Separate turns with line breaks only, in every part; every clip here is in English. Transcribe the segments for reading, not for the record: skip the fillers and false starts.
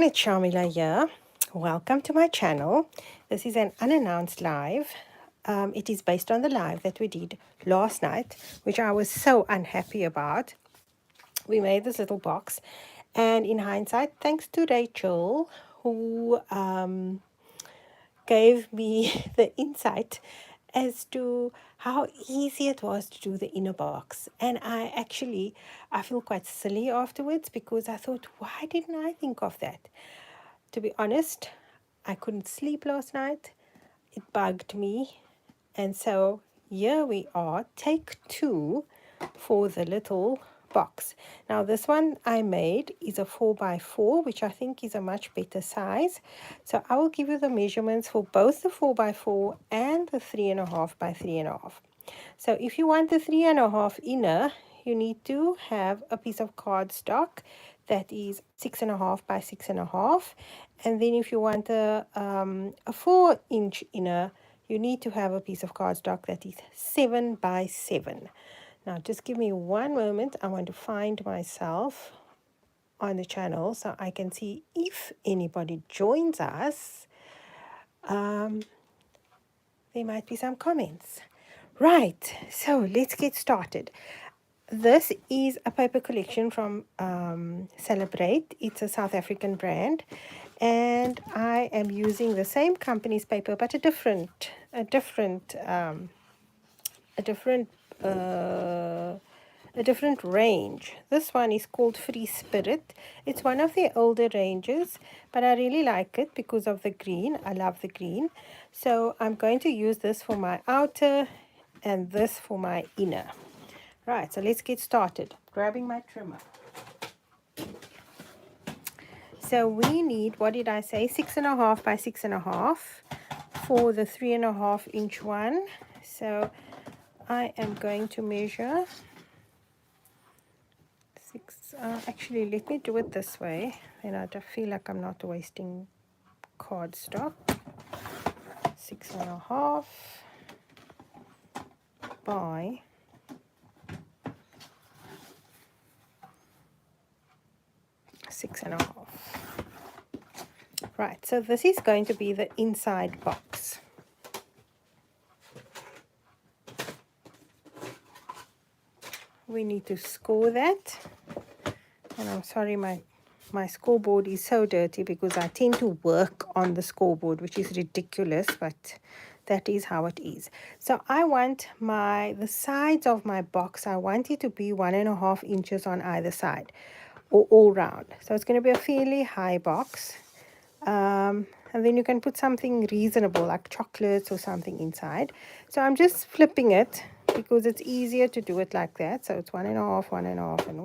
It's Shamila here. Welcome to my channel. This is an unannounced live. It is based on the live that we did last night, which I was so unhappy about. We made this little box, and in hindsight, thanks to Rachel, who gave me the insight as to how easy it was to do the inner box. And I feel quite silly afterwards because I thought, why didn't I think of that? To be honest, I couldn't sleep last night. It bugged me. And so here we are, take two for the little box. Now this one I made is a 4x4, which I think is a much better size. So I will give you the measurements for both the 4x4 and the 3.5 by 3.5. So if you want the 3.5 inner, you need to have a piece of cardstock that is 6.5 by 6.5. And then if you want a 4-inch inner, you need to have a piece of cardstock that is 7 by 7. Now just give me one moment. I want to find myself on the channel so I can see if anybody joins us. There might be some comments. Right, so let's get started. This is a paper collection from Celebrate. It's a South African brand, and I am using the same company's paper, but a different uh, a different range. This one is called Free Spirit. It's one of the older ranges, but I really like it because of the green. I love the green. So I'm going to use this for my outer and this for my inner. Right, so let's get started. Grabbing my trimmer. So we need, what did I say, 6.5 by 6.5 for the 3.5-inch one. So I am going to measure six. Actually, let me do it this way, and I just feel like I'm not wasting cardstock. 6.5 by 6.5. Right, so this is going to be the inside box. We need to score that, and I'm sorry my scoreboard is so dirty because I tend to work on the scoreboard, which is ridiculous, but that is how it is. So I want the sides of my box, I want it to be 1.5 inches on either side, or all round. So it's going to be a fairly high box. And then you can put something reasonable like chocolates or something inside. So I'm just flipping it because it's easier to do it like that. So it's 1.5, 1.5, and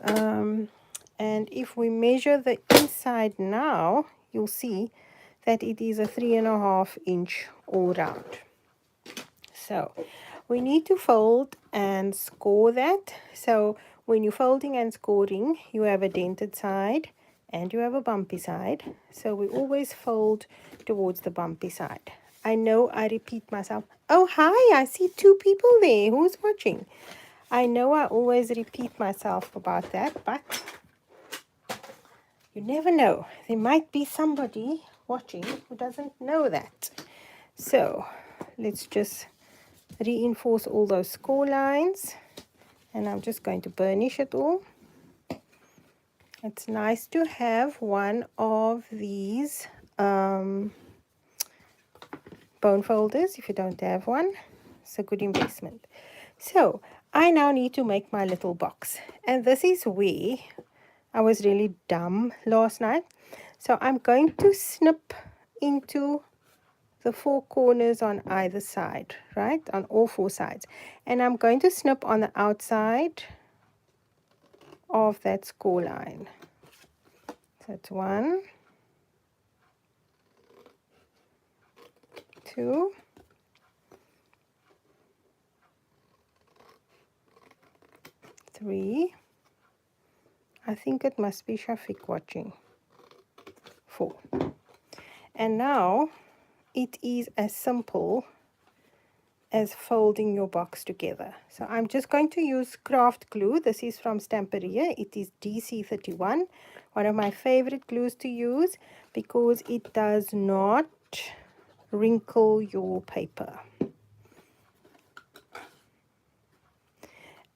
1.5. And if we measure the inside now, you'll see that it is a 3.5-inch all round. So we need to fold and score that. So when you're folding and scoring, you have a dented side and you have a bumpy side. So we always fold towards the bumpy side. I know I repeat myself. Oh, hi, I see 2 people there. Who's watching? I know I always repeat myself about that, but you never know. There might be somebody watching who doesn't know that. So let's just reinforce all those score lines, and I'm just going to burnish it all. It's nice to have one of these bone folders if you don't have one. It's a good investment. So I now need to make my little box, and this is where I was really dumb last night. So I'm going to snip into the 4 corners on either side, right, on all 4 sides, and I'm going to snip on the outside of that score line. So it's 1, 2, 3. I think it must be Shafiq watching. 4. And now it is as simple as folding your box together. So I'm just going to use craft glue. This is from Stamperia. It is DC31, one of my favorite glues to use because it does not wrinkle your paper.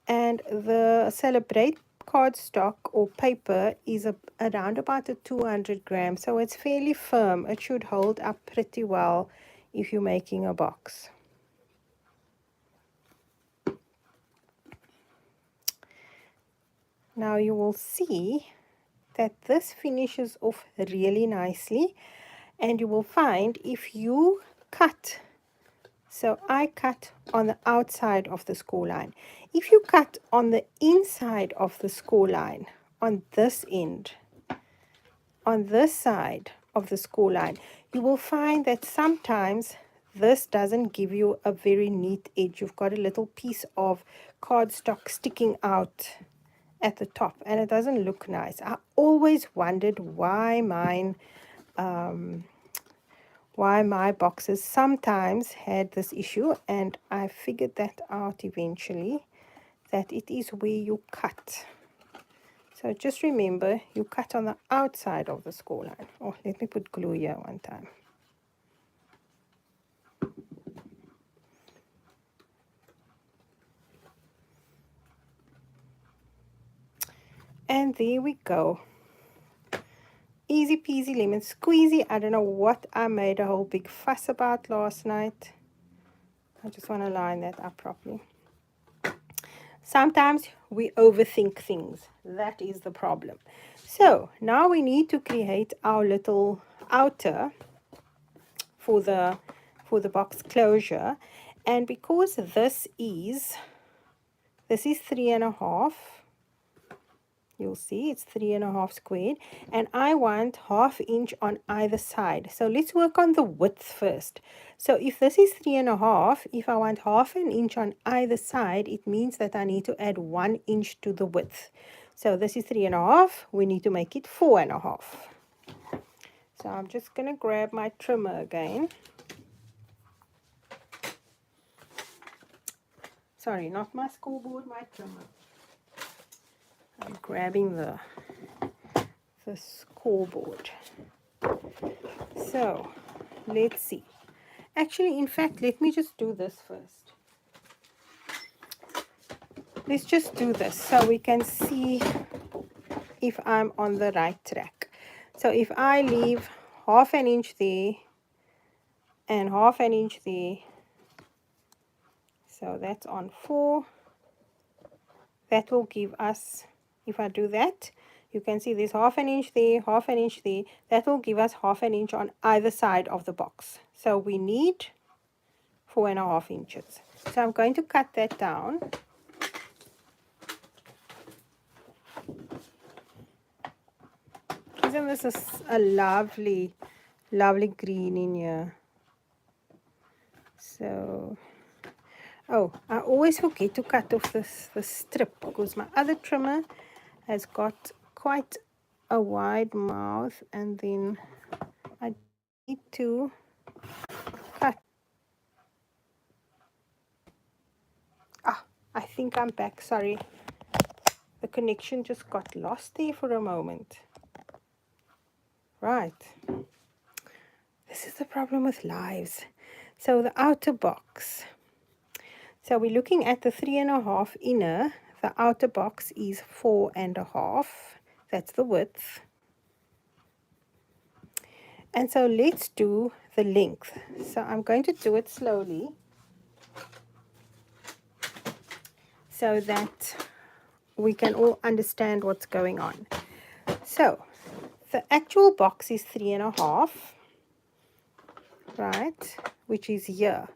And the Celebrate cardstock or paper is around about a 200 grams, so it's fairly firm. It should hold up pretty well if you're making a box. Now you will see that this finishes off really nicely, and you will find if you cut, so I cut on the outside of the score line. If you cut on the inside of the score line, on this end, on this side of the score line, you will find that sometimes this doesn't give you a very neat edge. You've got a little piece of cardstock sticking out at the top and it doesn't look nice. I always wondered why my boxes sometimes had this issue, and I figured that out eventually, that it is where you cut. So just remember, you cut on the outside of the score line. Oh, let me put glue here one time. And there we go. Easy peasy lemon squeezy. I don't know what I made a whole big fuss about last night. I just want to line that up properly. Sometimes we overthink things. That is the problem. So now we need to create our little outer for the box closure. And because this is 3.5, you'll see it's 3.5 squared, and I want 1/2 inch on either side. So let's work on the width first. So if this is 3.5, if I want 1/2 an inch on either side, it means that I need to add 1 inch to the width. So this is 3.5, we need to make it 4.5. So I'm just going to grab my trimmer again. Sorry, not my scoreboard, my trimmer. I'm grabbing the scoreboard. So let's see. Actually, in fact, let me just do this first. Let's just do this so we can see if I'm on the right track. So if I leave 1/2 an inch there and 1/2 an inch there, so that's on 4. That will give us, if I do that, you can see there's 1/2 an inch there, 1/2 an inch there. That will give us 1/2 an inch on either side of the box. So we need 4.5 inches. So I'm going to cut that down. Isn't this a lovely, lovely green in here? So, oh, I always forget to cut off this strip because my other trimmer has got quite a wide mouth, and then I need to cut. Ah, I think I'm back. Sorry, the connection just got lost there for a moment. Right, this is the problem with lives. So the outer box, so we're looking at the 3.5 inner. The outer box is 4.5. That's the width. And so let's do the length. So I'm going to do it slowly so that we can all understand what's going on. So the actual box is 3.5, right, which is here.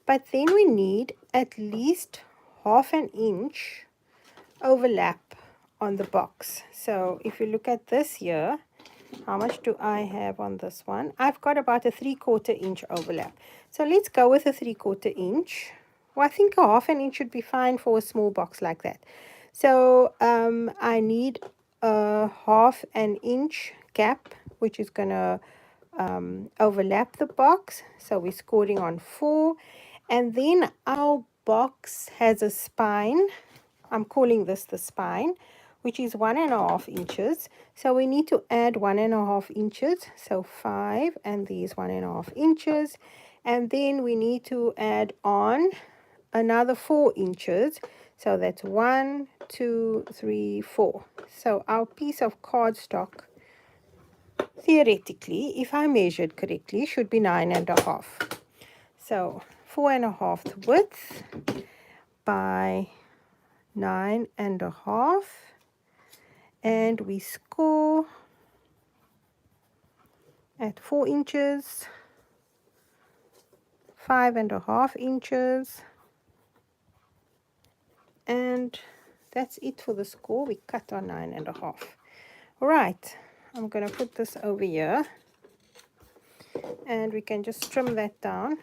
But then we need at least 1/2 an inch overlap on the box. So if you look at this here, how much do I have on this one? I've got about a 3/4 inch overlap. So let's go with a 3/4 inch. Well, I think a 1/2 an inch should be fine for a small box like that. So I need a 1/2 an inch gap, which is going to overlap the box. So we're scoring on 4. And then our box has a spine. I'm calling this the spine, which is 1.5 inches. So we need to add 1.5 inches. So 5 and these 1.5 inches. And then we need to add on another 4 inches. So that's 1, 2, 3, 4. So our piece of cardstock, theoretically, if I measured correctly, should be 9.5. So 4.5 width by 9.5, and we score at 4 inches, 5.5 inches, and that's it for the score. We cut on 9.5. Right, I'm going to put this over here, and we can just trim that down.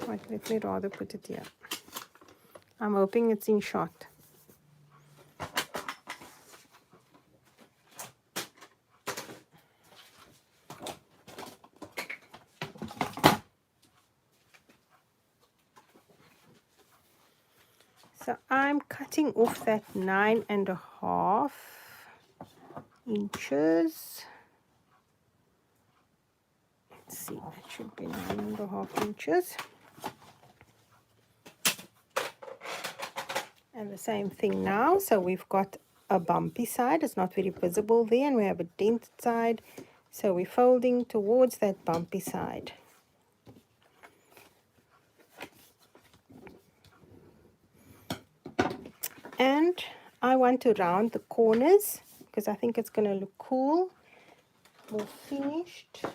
Right, let me rather put it here. I'm hoping it's in shot. So I'm cutting off that 9.5 inches. Let's see, that should be 9.5 inches. And the same thing now. So we've got a bumpy side. It's not very visible there. And we have a dented side. So we're folding towards that bumpy side. And I want to round the corners because I think it's going to look cool, more finished.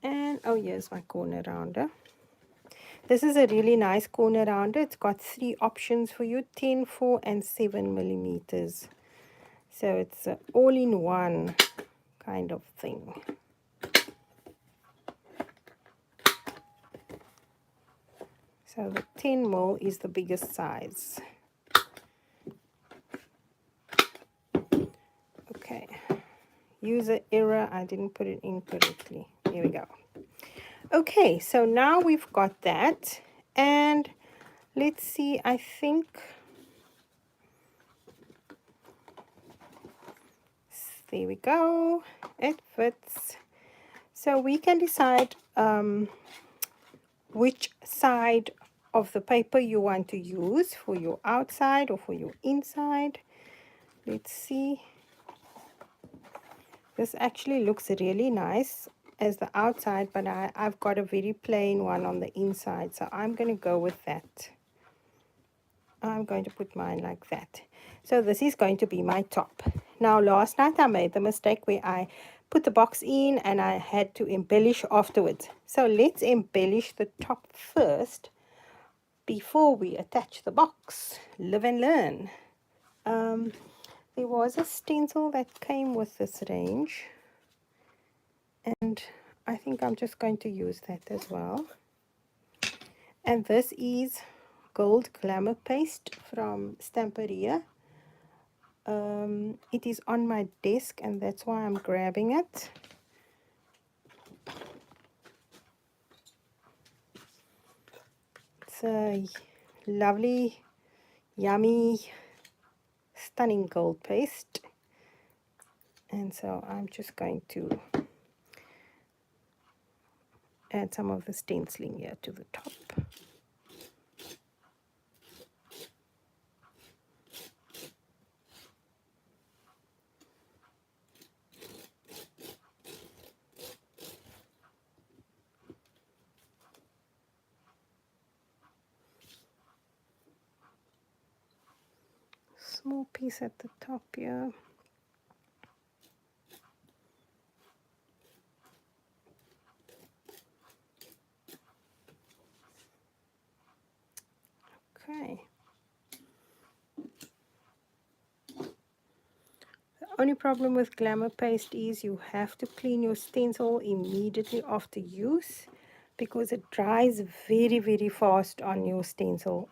And oh, here's my corner rounder. This is a really nice corner rounder. It's got 3 options for you: 10, 4, and 7 millimeters. So it's an all-in-one kind of thing. So the 10 mil is the biggest size. Okay, user error, I didn't put it in correctly. Here we go. Okay, so now we've got that. And let's see, I think there we go. It fits. So we can decide which side of the paper you want to use for your outside or for your inside. Let's see. This actually looks really nice as the outside, but I've got a very plain one on the inside, so I'm going to go with that. I'm going to put mine like that. So this is going to be my top. Now last night I made the mistake where I put the box in and I had to embellish afterwards. So let's embellish the top first before we attach the box. Live and learn. There was a stencil that came with this range, and I think I'm just going to use that as well. And this is Gold Glamour Paste from Stamperia. It is on my desk, and that's why I'm grabbing it. It's a lovely, yummy, stunning gold paste. And so I'm just going to add some of the stenciling here to the top. Small piece at the top here. Okay. The only problem with Glamour Paste is you have to clean your stencil immediately after use because it dries very, very fast on your stencil.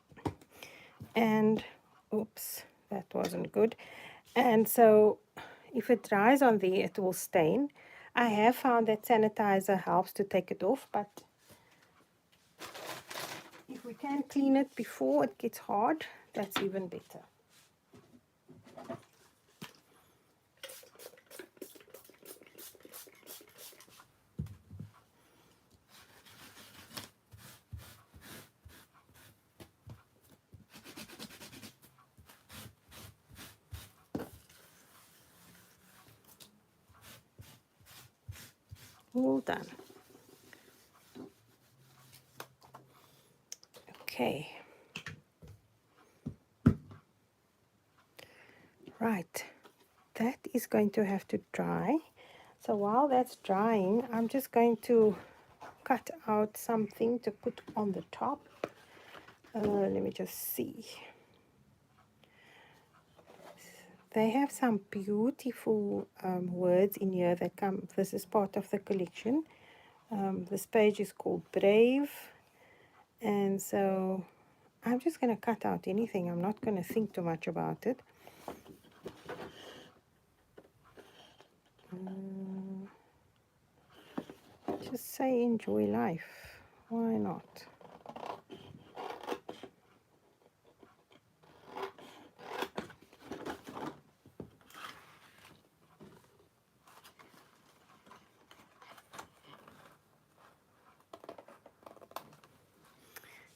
And oops, that wasn't good. And so if it dries on there, it will stain. I have found that sanitizer helps to take it off, but If we can clean it before it gets hard, that's even better. All done. Okay. Right. That is going to have to dry. So while that's drying, I'm just going to cut out something to put on the top. Let me just see. They have some beautiful words in here that come. This is part of the collection. This page is called Brave. And so I'm just going to cut out anything. I'm not going to think too much about it. Just say enjoy life. Why not?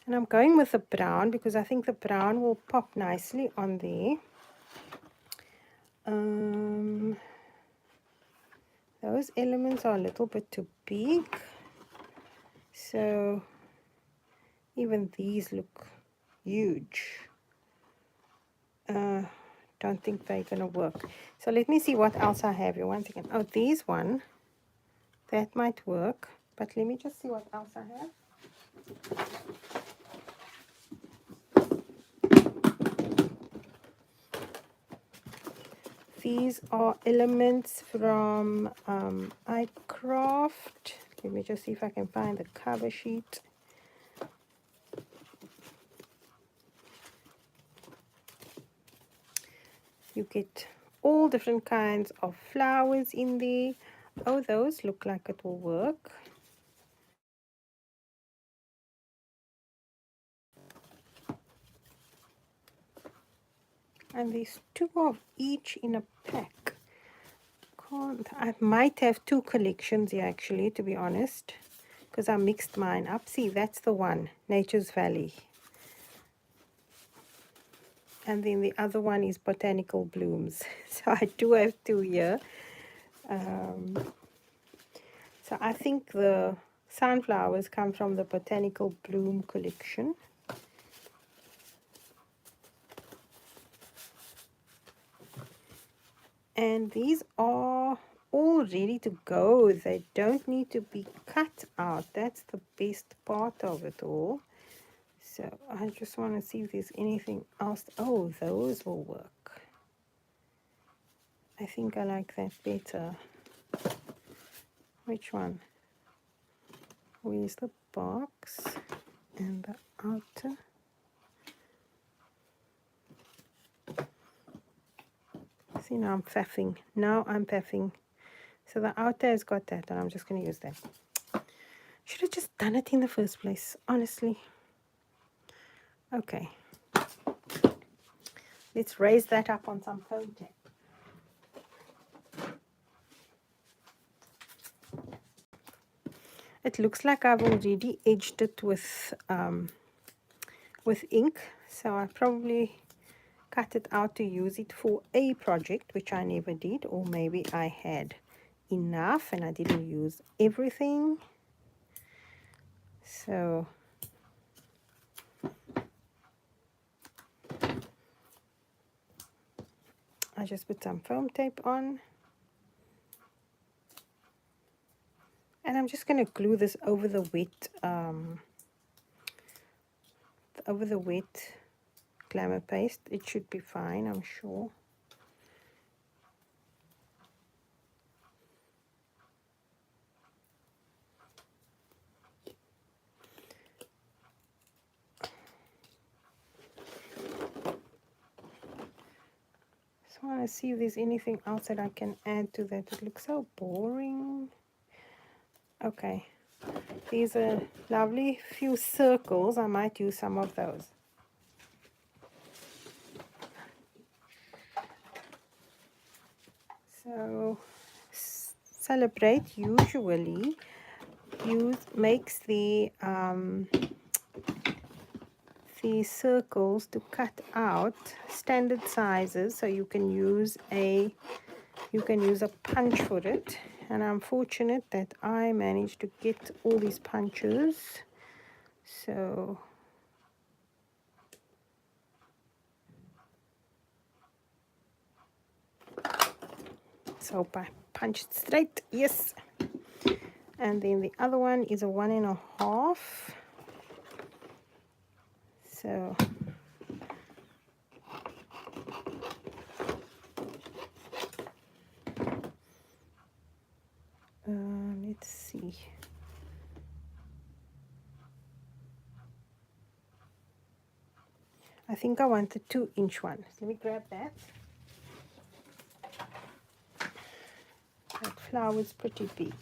And I'm going with the brown because I think the brown will pop nicely on there. Those elements are a little bit too big. So even these look huge. Don't think they're going to work. So let me see what else I have here. One second. Oh, these one. That might work. But let me just see what else I have. These are elements from iCraft. Let me just see if I can find the cover sheet. You get all different kinds of flowers in there. Oh, those look like it will work. And there's 2 of each in a pack. I might have 2 collections here actually, to be honest, because I mixed mine up. See, that's the one, Nature's Valley. And then the other one is Botanical Blooms. So I do have 2 here. So I think the sunflowers come from the Botanical Bloom collection. And these are all ready to go. They don't need to be cut out. That's the best part of it all. So I just want to see if there's anything else. Oh, those will work. I think I like that better. Which one? Where's the box and the outer? See, now I'm faffing. Now I'm faffing. So the outer has got that, and I'm just going to use that. Should have just done it in the first place, honestly. Okay. Let's raise that up on some foam tape. It looks like I've already edged it with ink, so I probably cut it out to use it for a project, which I never did, or maybe I had enough and I didn't use everything. So I just put some foam tape on, and I'm just going to glue this over the wet glamour paste. It should be fine, I'm sure. So I want to see if there's anything else that I can add to that. It looks so boring. Okay, These are lovely few circles. I might use some of those. So Celebrate usually makes the circles to cut out standard sizes, so you can use a punch for it. And I'm fortunate that I managed to get all these punches. So I punch it straight, yes. And then the other one is a 1.5. So let's see. I think I want the 2-inch one. Let me grab that. That flower is pretty big.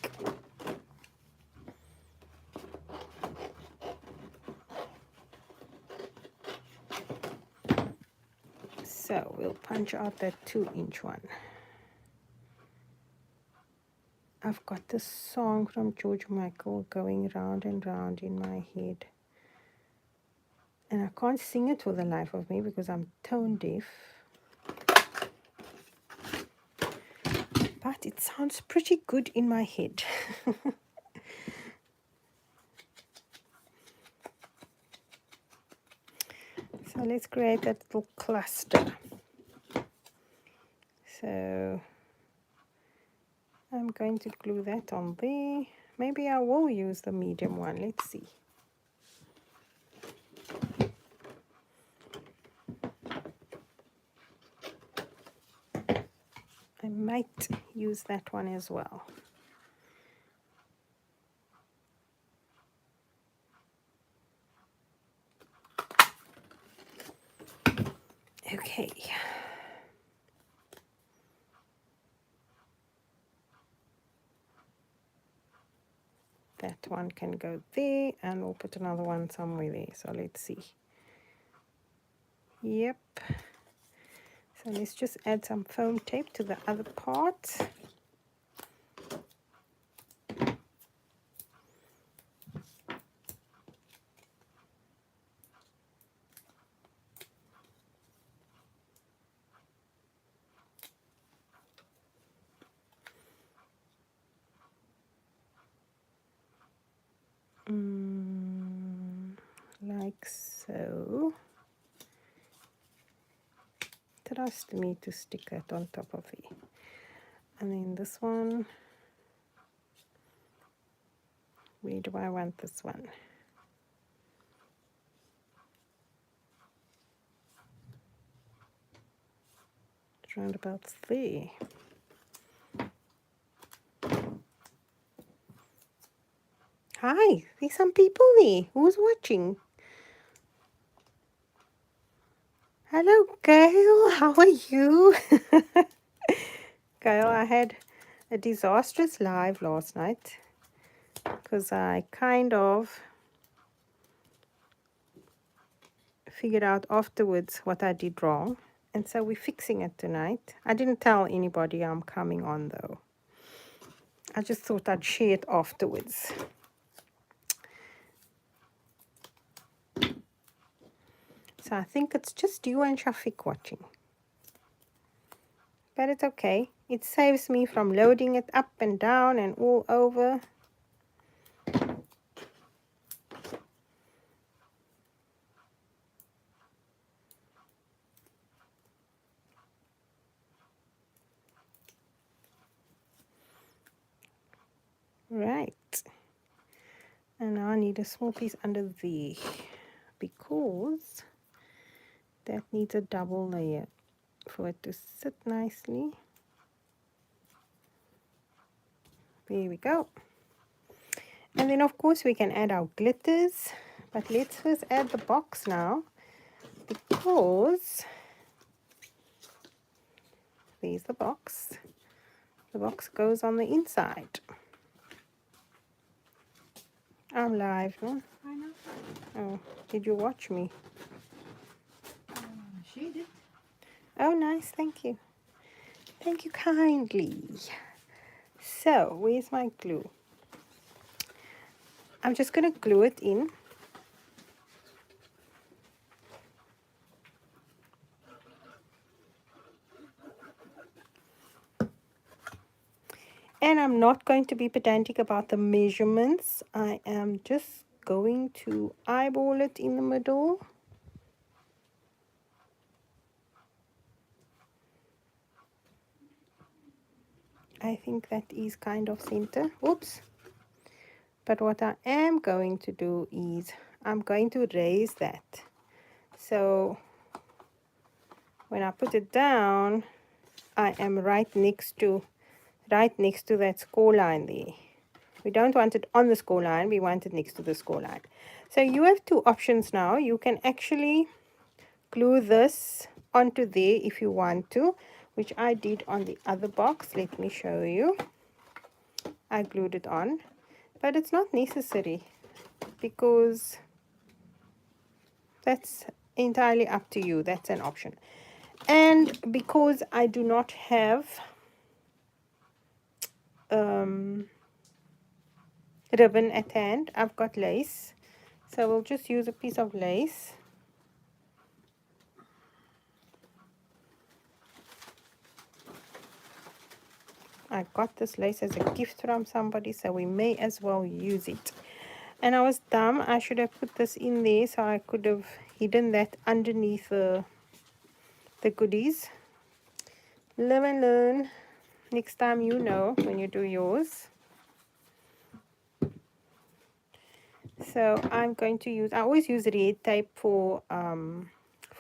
So we'll punch out that 2-inch one. I've got this song from George Michael going round and round in my head. And I can't sing it for the life of me because I'm tone deaf. But it sounds pretty good in my head. So let's create that little cluster. So I'm going to glue that on there. Maybe I will use the medium one. Let's see. I might use that one as well. Okay. That one can go there, and we'll put another one somewhere there. So let's see. Yep. So let's just add some foam tape to the other part. Like so. Trust me to stick it on top of it. And then this one, where do I want this one? It's round about there. Hi, there's some people there. Who's watching? Hello, Gail. How are you? Gail, I had a disastrous live last night because I kind of figured out afterwards what I did wrong. And so we're fixing it tonight. I didn't tell anybody I'm coming on though. I just thought I'd share it afterwards. So I think it's just you and Shafiq watching. But it's okay. It saves me from loading it up and down and all over. Right. And now I need a small piece under there because that needs a double layer for it to sit nicely. There we go. And then of course we can add our glitters, but let's first add the box now because there's the box. The box goes on the inside. I'm live, no?
I know.
Oh, did you watch me?
She did.
Oh, nice, thank you. Thank you kindly. So, where's my glue? I'm just going to glue it in. And I'm not going to be pedantic about the measurements. I am just going to eyeball it in the middle. I think that is kind of center. Oops. But what I am going to do is I'm going to raise that. So when I put it down, I am right next to that score line there. We don't want it on the score line, we want it next to the score line. So you have two options now. You can actually glue this onto there if you want to, which I did on the other box. Let me show you. I glued it on, but it's not necessary because that's entirely up to you. That's an option. And because I do not have ribbon at hand, I've got lace, so we'll just use a piece of lace. I got this lace as a gift from somebody, so we may as well use it. And I was dumb, I should have put this in there, so I could have hidden that underneath the goodies. Live and learn. Next time you know when you do yours. So I'm going to use, I always use red tape for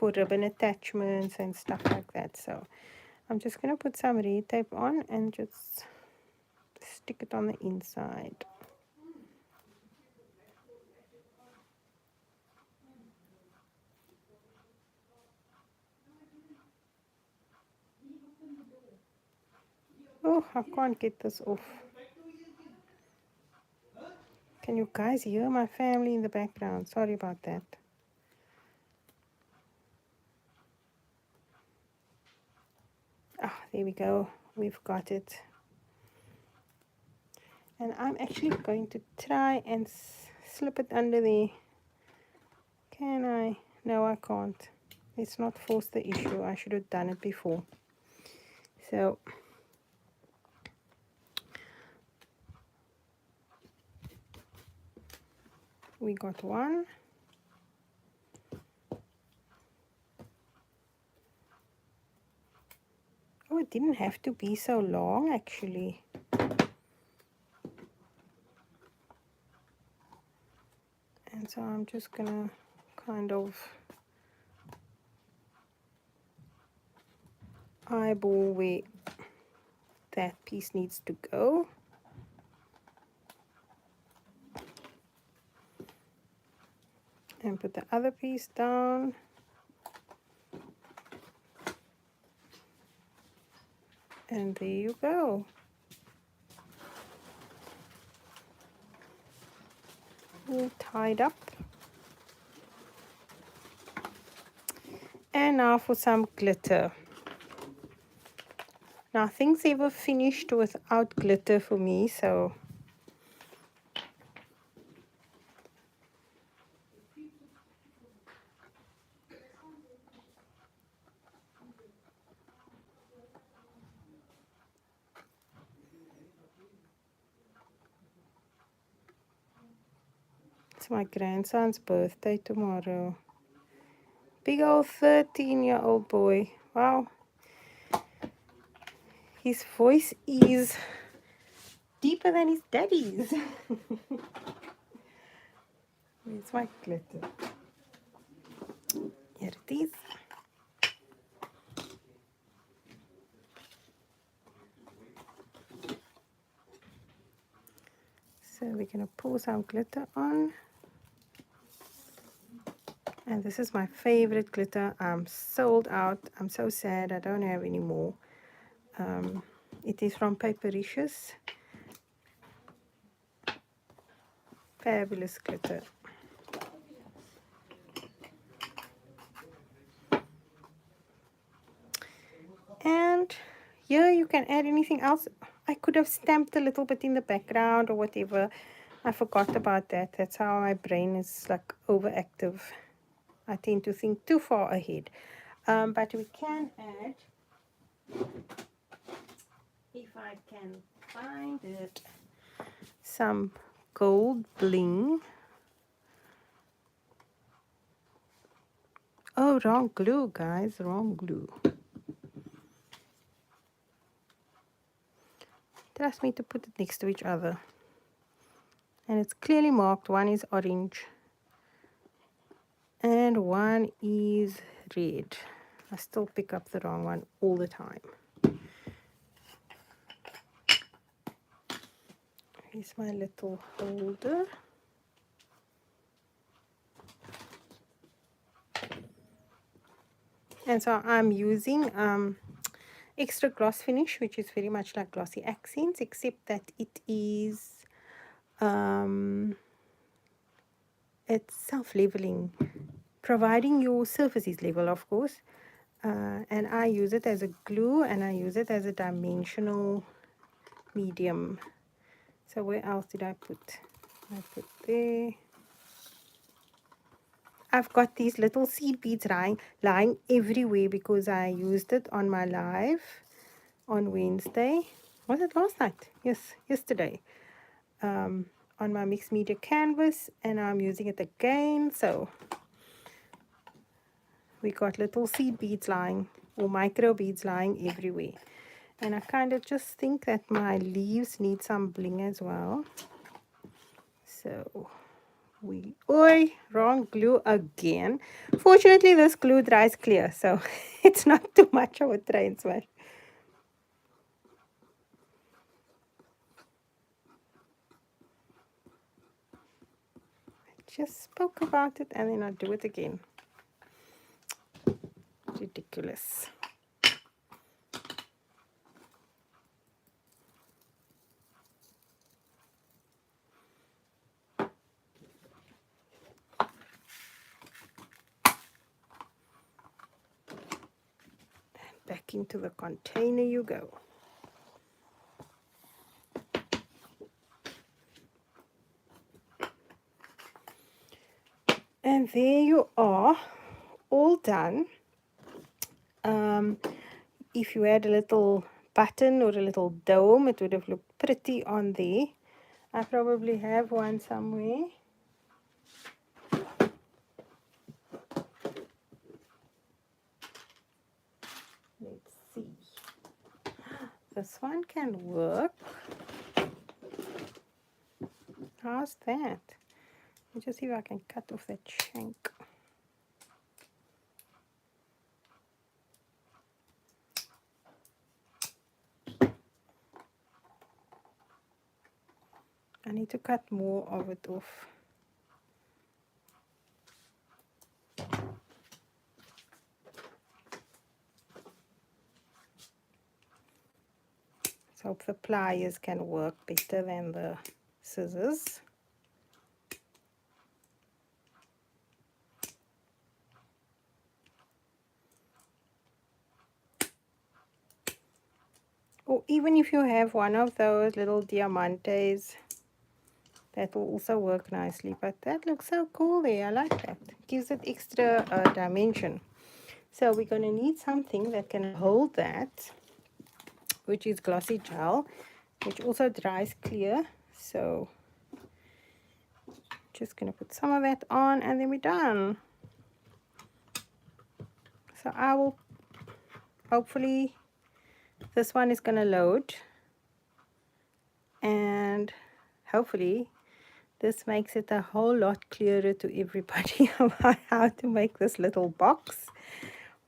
ribbon attachments and stuff like that. So I'm just going to put some red tape on and just stick it on the inside. Oh, I can't get this off. Can you guys hear my family in the background? Sorry about that. Ah, there we go. We've got it. And I'm actually going to try and slip it under there. Can I? No, I can't. Let's not force the issue. I should have done it before. So we got one. Oh, it didn't have to be so long actually. And so I'm just gonna kind of eyeball where that piece needs to go. And put the other piece down. And there you go. All tied up. And now for some glitter. Nothing's ever finished without glitter for me, so it's my grandson's birthday tomorrow. Big old 13-year-old boy. Wow. His voice is deeper than his daddy's. Where's my glitter? Here it is. So we're going to pour some glitter on. And this is my favorite glitter. I'm sold out. I'm so sad I don't have any more. It is from Papericious. Fabulous glitter. And here you can add anything else. I could have stamped a little bit in the background or whatever. I forgot about that. That's how my brain is like overactive. I tend to think too far ahead. But we can add, if I can find it, some gold bling. Oh, wrong glue, guys, wrong glue. It asked me to put it next to each other. And it's clearly marked. One is orange and one is red. I still pick up the wrong one all the time. Here's my little holder. And so I'm using extra gloss finish, which is very much like Glossy Accents, except that it is it's self-leveling, providing your surface is level, of course. And I use it as a glue, and I use it as a dimensional medium. So where else did I put? I put there. I've got these little seed beads lying everywhere because I used it on my live on Wednesday. Was it last night? Yes, yesterday. On my mixed media canvas, and I'm using it again. So we got little seed beads lying, or micro beads lying everywhere. And I kind of just think that my leaves need some bling as well. So oi, wrong glue again. Fortunately, this glue dries clear, so it's not too much of a train smash. I just spoke about it and then I'll do it again. Ridiculous. Back into the container you go. And there you are, all done. If you had a little button or a little dome, it would have looked pretty on there. I probably have one somewhere. Let's see. This one can work. How's that? Let me just see if I can cut off that shank. I need to cut more of it off. So hope the pliers can work better than the scissors. Or even if you have one of those little diamantes, that will also work nicely. But that looks so cool there. I like that. Gives it extra dimension. So we're going to need something that can hold that, which is glossy gel, which also dries clear. So just going to put some of that on and then we're done. So I will, hopefully this one is going to load, and hopefully this makes it a whole lot clearer to everybody about how to make this little box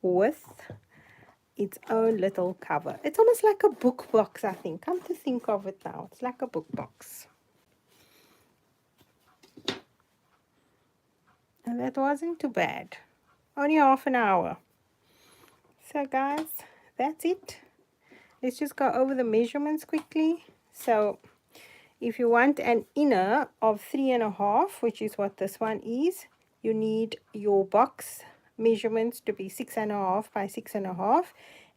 with its own little cover. It's almost like a book box, I think. Come to think of it now, it's like a book box. And that wasn't too bad. Only half an hour. So guys, that's it. Let's just go over the measurements quickly. So If you want an inner of 3.5, which is what this one is, you need your box measurements to be 6.5 by 6.5,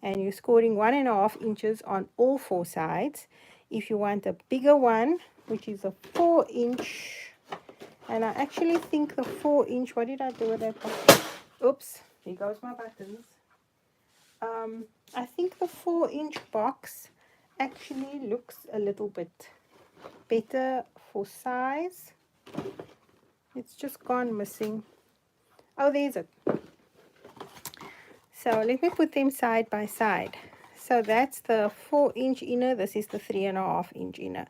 and you're scoring 1.5 inches on all four sides. If you want a bigger one, which is a 4-inch, and I actually think the 4-inch, what did I do with that box? Oops, here goes my buttons. I think the 4-inch box actually looks a little bit better for size. It's just gone missing. Oh, there's it. So let me put them side by side. So that's the 4-inch inner. This is the 3.5-inch inner.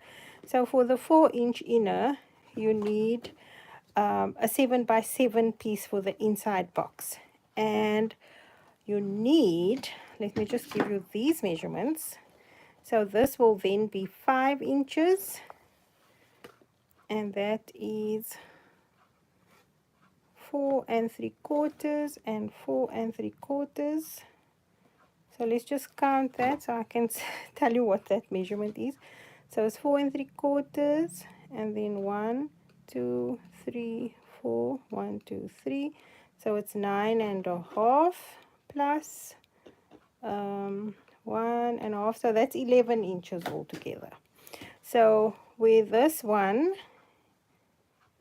So for the 4-inch inner, you need a 7 by 7 piece for the inside box. And you need, let me just give you these measurements. So this will then be 5 inches. And that is 4 3/4 and 4 3/4. So let's just count that so I can tell you what that measurement is. So it's 4 3/4, and then 1 2 3 4 1 2 3. So it's 9.5 plus 1.5. So that's 11 inches altogether. So where this one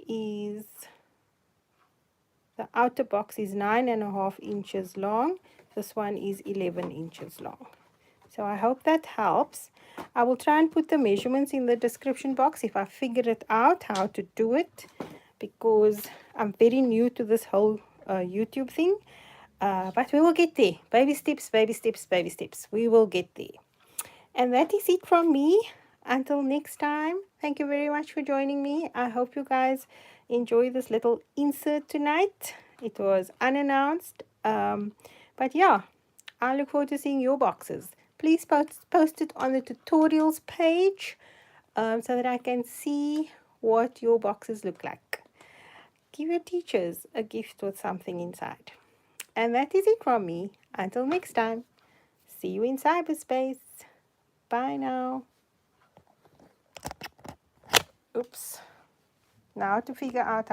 is, the outer box is 9.5 inches long, this one is 11 inches long. So I hope that helps. I will try and put the measurements in the description box if I figure it out how to do it, because I'm very new to this whole YouTube thing. But we will get there. Baby steps, baby steps, baby steps. We will get there. And that is it from me. Until next time, thank you very much for joining me. I hope you guys enjoy this little insert tonight. It was unannounced. But yeah, I look forward to seeing your boxes. Please post it on the tutorials page so that I can see what your boxes look like. Give your teachers a gift with something inside. And that is it from me. Until next time, see you in cyberspace. Bye now. Oops. Now to figure out